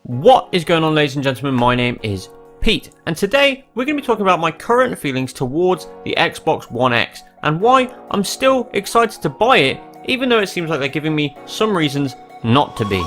What is going on, ladies and gentlemen? My name is Pete, and today we're going to be talking about my current feelings towards the Xbox One X and why I'm still excited to buy it, even though it seems like they're giving me some reasons not to be.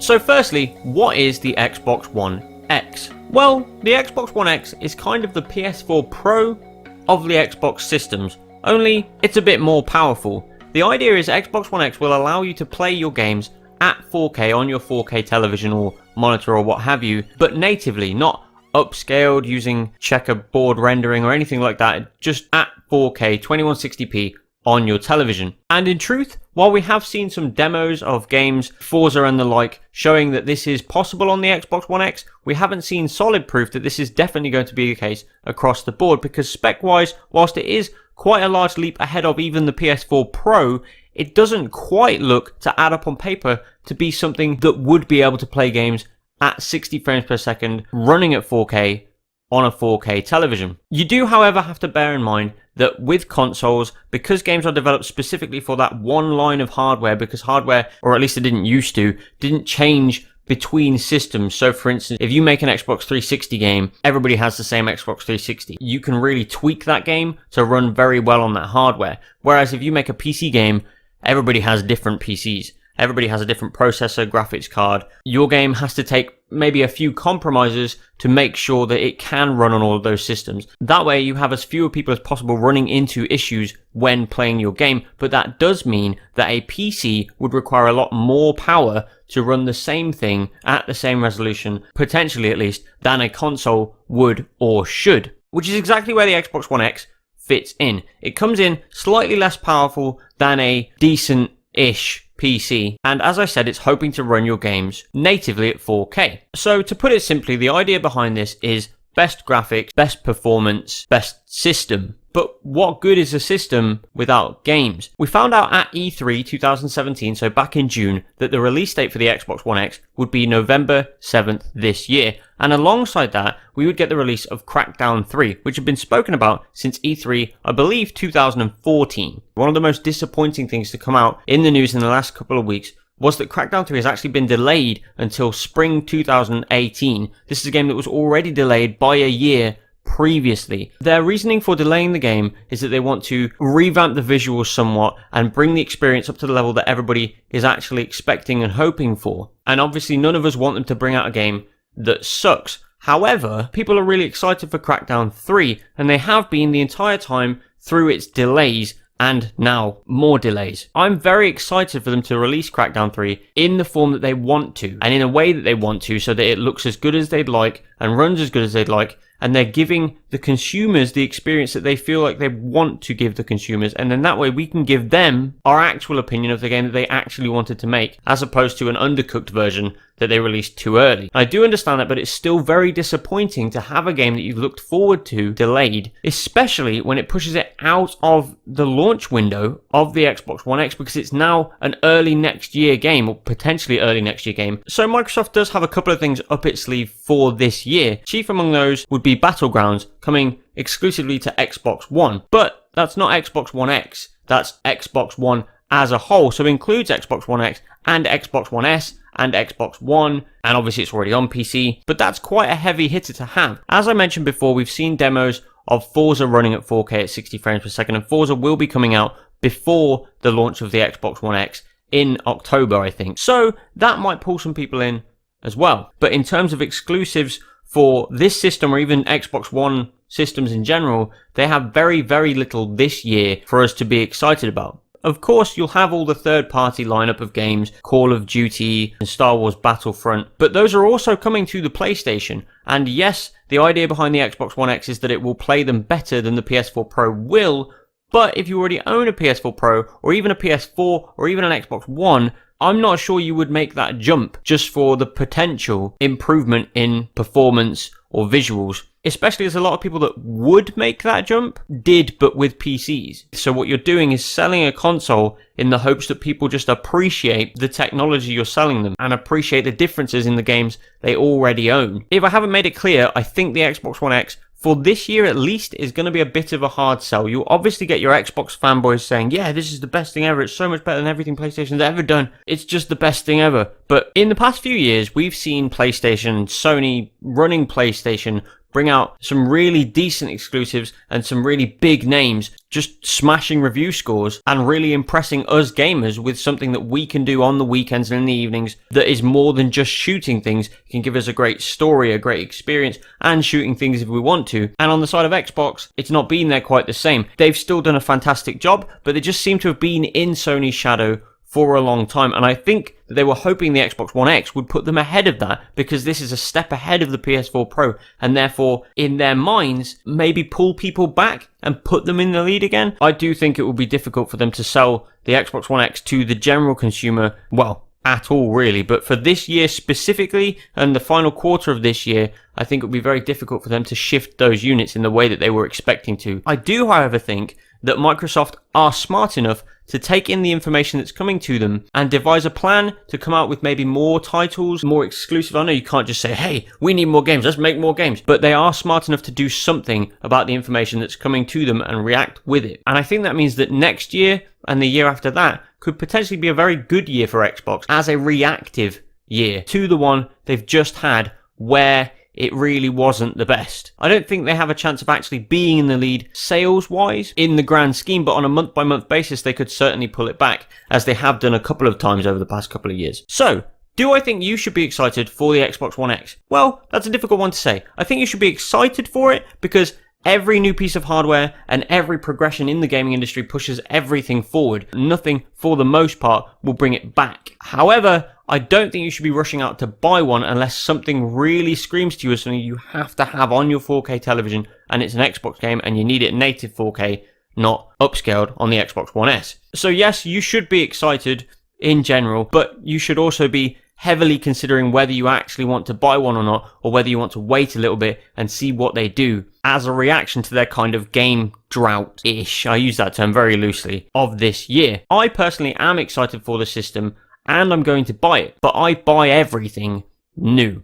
So firstly, what is the Xbox One X? Well, the Xbox One X is kind of the PS4 Pro of the Xbox systems, only it's a bit more powerful. The idea is Xbox One X will allow you to play your games at 4K on your 4K television or monitor or what have you, but natively, not upscaled using checkerboard rendering or anything like that, just at 4K 2160p on your television. And in truth, while we have seen some demos of games, Forza and the like, showing that this is possible on the Xbox One X, we haven't seen solid proof that this is definitely going to be the case across the board, because spec-wise, whilst it is quite a large leap ahead of even the PS4 Pro, it doesn't quite look to add up on paper to be something that would be able to play games at 60 frames per second, running at 4K on a 4K television. You do, however, have to bear in mind that with consoles, because games are developed specifically for that one line of hardware, because hardware, or at least it didn't used to, didn't change between systems. So for instance, if you make an Xbox 360 game, everybody has the same Xbox 360. You can really tweak that game to run very well on that hardware. Whereas if you make a PC game, everybody has different PCs. Everybody has a different processor, graphics card. Your game has to take maybe a few compromises to make sure that it can run on all of those systems. That way you have as fewer people as possible running into issues when playing your game, but that does mean that a PC would require a lot more power to run the same thing at the same resolution, potentially at least, than a console would or should, which is exactly where the Xbox One X fits in. It comes in slightly less powerful than a decent-ish PC, and as I said, it's hoping to run your games natively at 4K. So to put it simply, the idea behind this is best graphics, best performance, best system. But what good is a system without games? We found out at E3 2017, so back in June, that the release date for the Xbox One X would be November 7th this year. And alongside that, we would get the release of Crackdown 3, which had been spoken about since E3, I believe, 2014. One of the most disappointing things to come out in the news in the last couple of weeks was that Crackdown 3 has actually been delayed until spring 2018. This is a game that was already delayed by a year previously. Their reasoning for delaying the game is that they want to revamp the visuals somewhat and bring the experience up to the level that everybody is actually expecting and hoping for. And obviously none of us want them to bring out a game that sucks. However, people are really excited for Crackdown 3, and they have been the entire time through its delays, and now more delays. I'm very excited for them to release Crackdown 3 in the form that they want to, and in a way that they want to, so that it looks as good as they'd like and runs as good as they'd like, and they're giving the consumers the experience that they feel like they want to give the consumers, and then that way we can give them our actual opinion of the game that they actually wanted to make, as opposed to an undercooked version that they released too early. I do understand that, but it's still very disappointing to have a game that you've looked forward to delayed, especially when it pushes it out of the launch window of the Xbox One X, because it's now an early next year game, or potentially early next year game. So Microsoft does have a couple of things up its sleeve for this year. Chief among those would be Battlegrounds, coming exclusively to Xbox One. But that's not Xbox One X, that's Xbox One as a whole, so it includes Xbox One X and Xbox One S and Xbox One, and obviously it's already on PC, but that's quite a heavy hitter to have. As I mentioned before, we've seen demos of Forza running at 4K at 60 frames per second, and Forza will be coming out before the launch of the Xbox One X in October, I think. So that might pull some people in as well. But in terms of exclusives for this system, or even Xbox One systems in general, they have very, very little this year for us to be excited about. Of course, you'll have all the third-party lineup of games, Call of Duty and Star Wars Battlefront, but those are also coming to the PlayStation. And yes, the idea behind the Xbox One X is that it will play them better than the PS4 Pro will, but if you already own a PS4 Pro, or even a PS4, or even an Xbox One, I'm not sure you would make that jump just for the potential improvement in performance or visuals especially as a lot of people that would make that jump did, but with PCs. So what you're doing is selling a console in the hopes that people just appreciate the technology you're selling them and appreciate the differences in the games they already own. If I haven't made it clear, I think the Xbox One X, for this year at least, is going to be a bit of a hard sell. You'll obviously get your Xbox fanboys saying, yeah, this is the best thing ever, it's so much better than everything PlayStation's ever done, it's just the best thing ever. But in the past few years, we've seen PlayStation, Sony running PlayStation, bring out some really decent exclusives and some really big names, just smashing review scores and really impressing us gamers with something that we can do on the weekends and in the evenings that is more than just shooting things. It can give us a great story, a great experience, and shooting things if we want to. And on the side of Xbox, it's not been there quite the same. They've still done a fantastic job, but they just seem to have been in Sony's shadow for a long time, and I think that they were hoping the Xbox One X would put them ahead of that, because this is a step ahead of the PS4 Pro, and therefore, in their minds, maybe pull people back and put them in the lead again. I do think it will be difficult for them to sell the Xbox One X to the general consumer, well, at all really, but for this year specifically, and the final quarter of this year, I think it would be very difficult for them to shift those units in the way that they were expecting to. I do, however, think that Microsoft are smart enough to take in the information that's coming to them and devise a plan to come out with maybe more titles, more exclusive. I know you can't just say, hey, we need more games, let's make more games. But they are smart enough to do something about the information that's coming to them and react with it. And I think that means that next year and the year after that could potentially be a very good year for Xbox as a reactive year to the one they've just had, where it really wasn't the best. I don't think they have a chance of actually being in the lead sales-wise in the grand scheme, but on a month-by-month basis, they could certainly pull it back, as they have done a couple of times over the past couple of years. So, do I think you should be excited for the Xbox One X? Well, that's a difficult one to say. I think you should be excited for it because every new piece of hardware and every progression in the gaming industry pushes everything forward. Nothing, for the most part, will bring it back. However, I don't think you should be rushing out to buy one unless something really screams to you as something you have to have on your 4K television and it's an Xbox game and you need it native 4K, not upscaled on the Xbox One S. So yes, you should be excited in general, but you should also be heavily considering whether you actually want to buy one or not, or whether you want to wait a little bit and see what they do as a reaction to their kind of game drought-ish, I use that term very loosely, of this year. I personally am excited for the system and I'm going to buy it, but I buy everything new.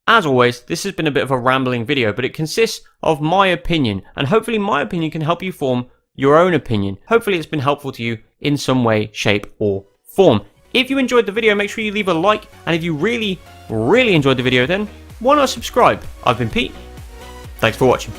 As always, this has been a bit of a rambling video, but it consists of my opinion, and hopefully my opinion can help you form your own opinion. Hopefully it's been helpful to you in some way, shape or form. If you enjoyed the video, make sure you leave a like, and if you really enjoyed the video, then why not subscribe? I've been Pete. Thanks for watching.